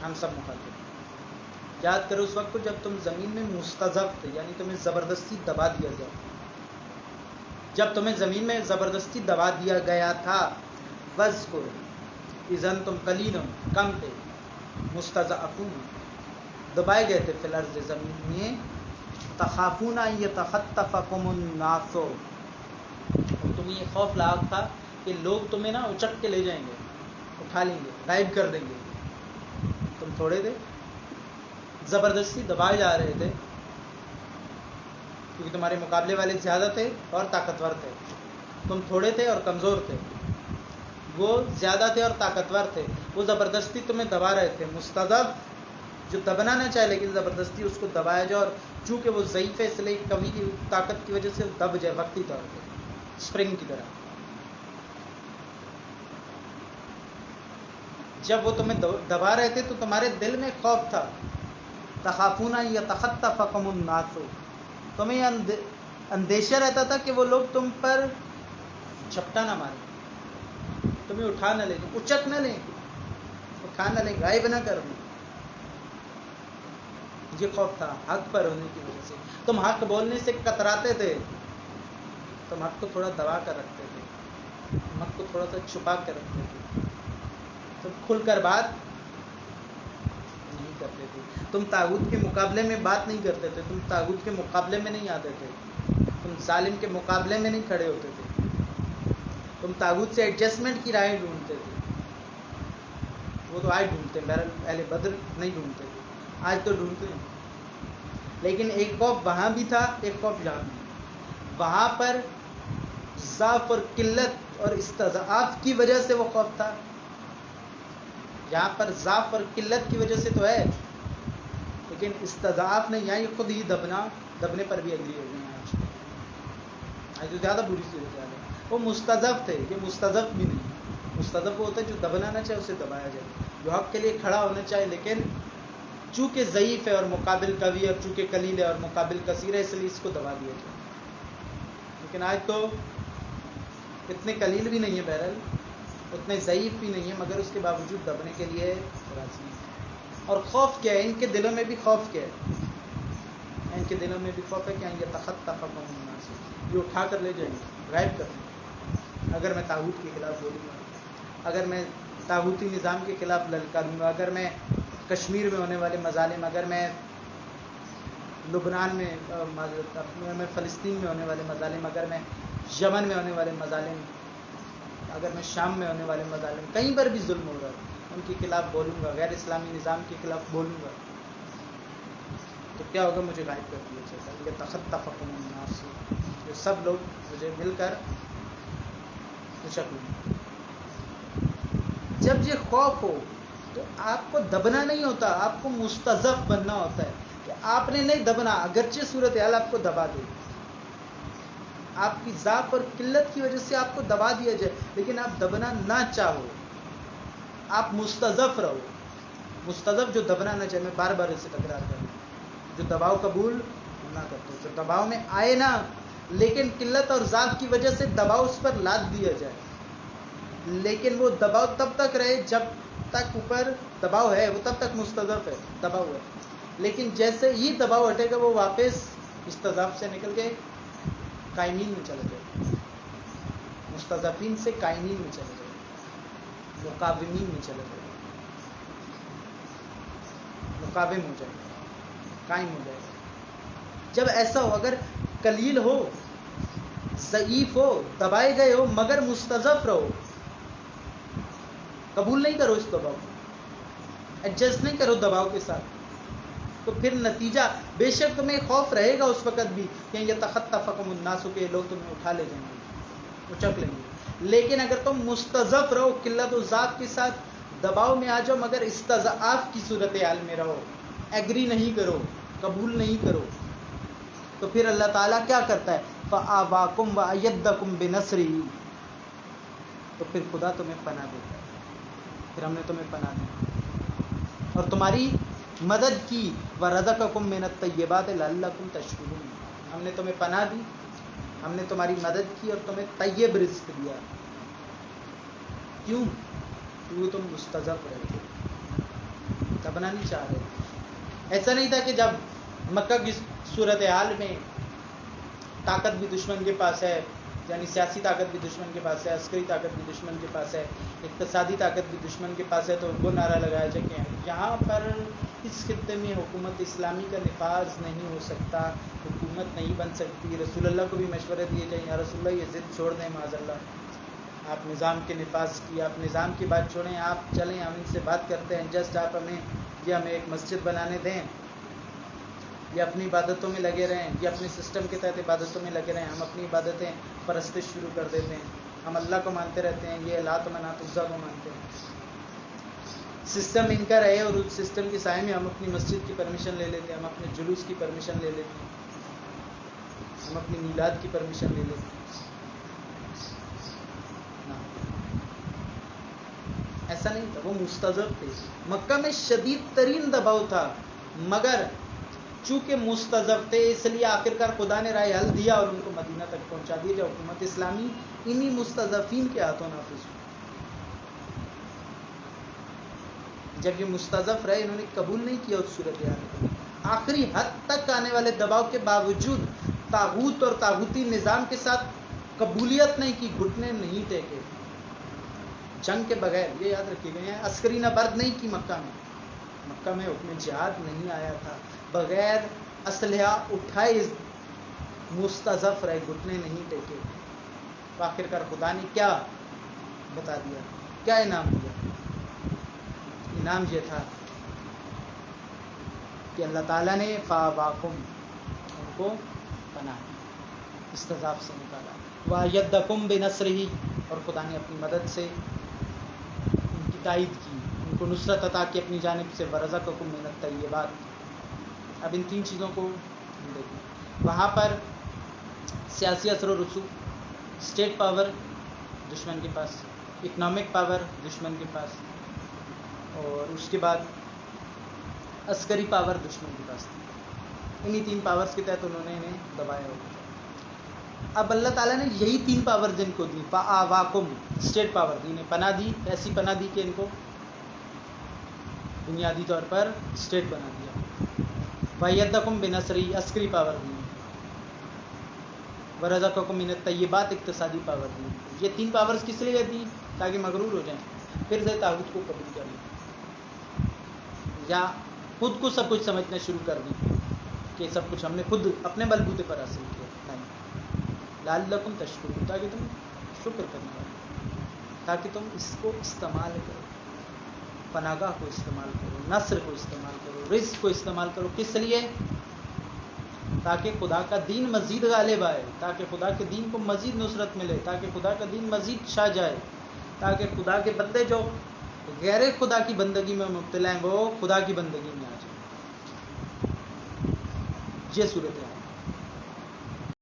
ہم سب مخاطب. یاد کرو اس وقت کو جب تم زمین میں مستضعف تھے، یعنی تمہیں زبردستی دبا دیا گیا. جب تمہیں زمین میں زبردستی دبا دیا گیا تھا، وَاذْكُرْ اِذًا تم قلیل کم تھے، مستضعفون دبائے گئے تھے، فی الارض زمین میں، تخافون ان یتخطفکم الناس اور تمہیں یہ خوف لاحق تھا کہ لوگ تمہیں نا اچک کے لے جائیں گے، اٹھا لیں گے، غائب کر دیں گے. تم تھوڑے تھے، زبردستی دبائے جا رہے تھے کیونکہ تمہارے مقابلے والے زیادہ تھے اور طاقتور تھے. تم تھوڑے تھے اور کمزور تھے، وہ زیادہ تھے اور طاقتور تھے. وہ زبردستی تمہیں دبا رہے تھے. مستضعف جو دبنا نہ چاہے لیکن زبردستی اس کو دبایا جائے، اور چونکہ وہ ضعیف ہے اس لیے کمی کی طاقت کی وجہ سے دب جائے وقتی طور پہ، اسپرنگ کی طرح. جب وہ تمہیں دبا رہے تھے تو تمہارے دل میں خوف تھا. تخافون ان یتخطفکم الناس، تمہیں اندیشہ رہتا تھا کہ وہ لوگ تم پر جھپٹا نہ ماریں، تمہیں اٹھا نہ لیں، اچک نہ لیں، اٹھا نہ لیں، غائب نہ کر دیں. یہ خوف تھا حق پر ہونے کی وجہ سے. تم حق بولنے سے کتراتے تھے، تم حق کو تھوڑا دبا کر رکھتے تھے، تم حق کو تھوڑا سا چھپا کر رکھتے تھے، تم کھل کر بات نہیں کرتے تھے. تم طاغوت کے مقابلے میں بات نہیں کرتے تھے، تم طاغوت کے مقابلے میں نہیں آتے تھے، تم ظالم کے مقابلے میں نہیں کھڑے ہوتے تھے. تم طاغوت سے ایڈجسٹمنٹ کی رائے ڈھونڈتے تھے. وہ تو آج ڈھونڈتے ہیں، بہرحال اہل بدر نہیں ڈھونڈتے تھے، آج تو ڈھونڈتے ہیں. لیکن ایک خوف وہاں بھی تھا، ایک خوف یہاں بھی. وہاں پر ضعف اور قلت اور استضعاف کی وجہ سے وہ خوف تھا، یہاں پر ضعف اور قلت کی وجہ سے تو ہے، لیکن استضعاف نے یہاں خود ہی دبنے پر بھی اگری ہو گئی. آج تو زیادہ بری صورت ہے. وہ مستضعف تھے، یہ مستضعف بھی نہیں. مستضعف وہ ہوتا ہے جو دبنا نہ چاہے اسے دبایا جائے، جو حق کے لیے کھڑا ہونا چاہے لیکن چونکہ ضعیف ہے اور مقابل قوی ہے، اور چونکہ قلیل ہے اور مقابل کثیر ہے، اس لیے اس کو دبا دیا جائے. لیکن آج تو اتنے قلیل بھی نہیں ہے، بہرحال اتنے ضعیف بھی نہیں ہے، مگر اس کے باوجود دبنے کے لیے راضی ہے. اور خوف کیا ہے ان کے دلوں میں بھی؟ خوف کیا ہے ان کے دلوں میں بھی؟ خوف ہے کہ یہ تخطفکم الناس، یہ اٹھا کر لے جائیں گے، غائب کر دیں گے. اگر میں طاغوت کے خلاف بولوں گا، اگر میں طاغوتی نظام کے خلاف للکاروں گا، اگر میں کشمیر میں ہونے والے مظالم، اگر میں لبنان میں فلسطین میں ہونے والے مظالم، اگر میں یمن میں ہونے والے مظالم، اگر میں شام میں ہونے والے مظالم، کہیں پر بھی ظلم ہو رہا ہے ان کے خلاف بولوں گا، غیر اسلامی نظام کے خلاف بولوں گا، تو کیا ہوگا؟ مجھے غائب کر دیا جائے گا. یہ تخطفکم الناس، یہ سب لوگ مجھے مل کر اچک لیں. جب یہ خوف ہو تو آپ کو دبنا نہیں ہوتا، آپ کو مستضعف بننا ہوتا ہے کہ آپ نے نہیں دبنا، اگرچہ صورتحال آپ کو دبا دے، آپ کی ضعف اور قلت کی وجہ سے آپ کو دبا دیا جائے، لیکن آپ دبنا نہ چاہو، آپ مستضعف رہو. مستضعف جو دبنا نہ چاہے، میں بار بار اسے تکرار کروں، جو دباؤ قبول نہ کرتے، جو دباؤ میں آئے نہ، لیکن قلت اور ضعف کی وجہ سے دباؤ اس پر لاد دیا جائے، لیکن وہ دباؤ تب تک رہے جب تک اوپر دباؤ ہے، وہ تب تک مستضعف ہے، دباؤ ہے. لیکن جیسے ہی دباؤ ہٹے گا وہ واپس استضعاف سے نکل کے قائمین میں چلے جائے، مستضعفین سے قائمین میں چلے جائے، مقاومین میں چلے جائے، مقاوم ہو جائے، قائم ہو جائے. جب ایسا ہو، اگر قلیل ہو، ضعیف ہو، دبائے گئے ہو، مگر مستضعف رہو، قبول نہیں کرو اس دباؤ کو، ایڈجسٹ نہیں کرو دباؤ کے ساتھ، تو پھر نتیجہ بے شک تمہیں خوف رہے گا اس وقت بھی کہ یہ تخطفکم الناس، کے لوگ تمہیں اٹھا لے جائیں گے، اچک لیں گے. لیکن اگر تم مستضعف رہو، قلت و ضعف کے ساتھ دباؤ میں آ جاؤ، مگر استضعاف کی صورتحال میں رہو، ایگری نہیں کرو، قبول نہیں کرو، تو پھر اللہ تعالیٰ کیا کرتا ہے؟ فآواکم وأیدکم بنصرہ، تو پھر خدا تمہیں پناہ دیتا ہے. پھر ہم نے تمہیں پناہ دی اور تمہاری مدد کی. وَرَزَقَكُم مِّنَ الطَّيِّبَاتِ لَعَلَّكُمْ تَشْکُرُونَ، ہم نے تمہیں پناہ دی، ہم نے تمہاری مدد کی اور تمہیں طیب رزق دیا. کیوں؟ کیونکہ تم مستضعف رہے تھے، تھا، بنا نہیں چاہ رہے تھے. ایسا نہیں تھا کہ جب مکہ کی صورتحال میں طاقت بھی دشمن کے پاس ہے، یعنی سیاسی طاقت بھی دشمن کے پاس ہے، عسکری طاقت بھی دشمن کے پاس ہے، اقتصادی طاقت بھی دشمن کے پاس ہے، تو وہ نعرہ لگایا جائے کہ یہاں پر اس خطے میں حکومت اسلامی کا نفاذ نہیں ہو سکتا، حکومت نہیں بن سکتی. رسول اللہ کو بھی مشورے دیے جائیں، یا رسول اللہ یہ ضد چھوڑ دیں، معاذ اللہ آپ نظام کے نفاذ کی، آپ نظام کی بات چھوڑیں، آپ چلیں ہم ان سے بات کرتے ہیں، جسٹ آپ ہمیں ایک مسجد بنانے دیں، یہ اپنی عبادتوں میں لگے رہیں، یہ اپنے سسٹم کے تحت عبادتوں میں لگے رہیں، ہم اپنی عبادتیں پرستش شروع کر دیتے ہیں، ہم اللہ کو مانتے رہتے ہیں، یہ لات و منات عزا کو مانتے ہیں. سسٹم ان کا رہے اور اس سسٹم کے سائے میں ہم اپنی مسجد کی پرمیشن لے لیتے ہیں، ہم اپنے جلوس کی پرمیشن لے لیتے ہیں، ہم اپنی میلاد کی پرمیشن لے لیتے ہیں. ایسا نہیں تھا، وہ مستضعف تھے. مکہ میں شدید ترین دباؤ تھا، مگر چونکہ مستضعف تھے اس لیے آخرکار خدا نے رائے حل دیا اور ان کو مدینہ تک پہنچا دیا، جو حکومت اسلامی انہی مستضعفین کے ہاتھوں نافذ ہوئی. جب یہ مستضعف رہے انہوں نے قبول نہیں کیا اس صورتحال کو، آخری حد تک آنے والے دباؤ کے باوجود طاغوت اور طاغوتی نظام کے ساتھ قبولیت نہیں کی، گھٹنے نہیں ٹیکے. جنگ کے بغیر، یہ یاد رکھیے گئے ہیں، عسکری نبرد نہیں کی مکہ میں حکم جہاد نہیں آیا تھا، بغیر اسلحہ اٹھائے مستضعف رہے، گھٹنے نہیں ٹیکے. تو آخرکار خدا نے کیا بتا دیا، کیا انعام دیا؟ انعام یہ تھا کہ اللہ تعالیٰ نے فاواکم، ان کو پناہ استضعاف سے نکالا، وایدکم بنصرہ، اور خدا نے اپنی مدد سے ان کی تائید کی، ان کو نصرت عطا کی اپنی جانب سے، ورزقکم من الطیبات. اب ان تین چیزوں کو دیکھیں. وہاں پر سیاسی اثر و رسوخ، اسٹیٹ پاور دشمن کے پاس، اکنامک پاور دشمن کے پاس، اور اس کے بعد عسکری پاور دشمن کے پاس تھی. انہی تین پاورز کے تحت انہوں نے انہیں دبایا ہوگا. اب اللہ تعالیٰ نے یہی تین پاور جن کو دی، فآواکم اسٹیٹ پاور دی، انہیں پناہ دی، ایسی پناہ دی کہ ان کو بنیادی طور پر اسٹیٹ بنا دیا. وایدکم بنصرہ عسکری پاور دی، ورزقکم من الطیبات اقتصادی پاور دی. یہ تین پاورز کس لیے دی؟ تاکہ مغرور ہو جائیں، پھر سے طاغوت کو قبول کر لیں، یا خود کو سب کچھ سمجھنا شروع کر دیں کہ سب کچھ ہم نے خود اپنے بلبوتے پر حاصل کیا. نہیں، لعلکم تشکرون، تاکہ تم شکر کرنے والے، تاکہ تم اس کو استعمال کرو، پناگاہ کو استعمال کرو، نصر کو استعمال کرو، رزق کو استعمال کرو. کس لیے؟ تاکہ خدا کا دین مزید غالب آئے، تاکہ خدا کے دین کو مزید نصرت ملے، تاکہ خدا کا دین مزید چھا جائے، تاکہ خدا کے بندے جو غیر خدا کی بندگی میں مبتلا ہیں وہ خدا کی بندگی میں آ جائیں. یہ صورت ہے.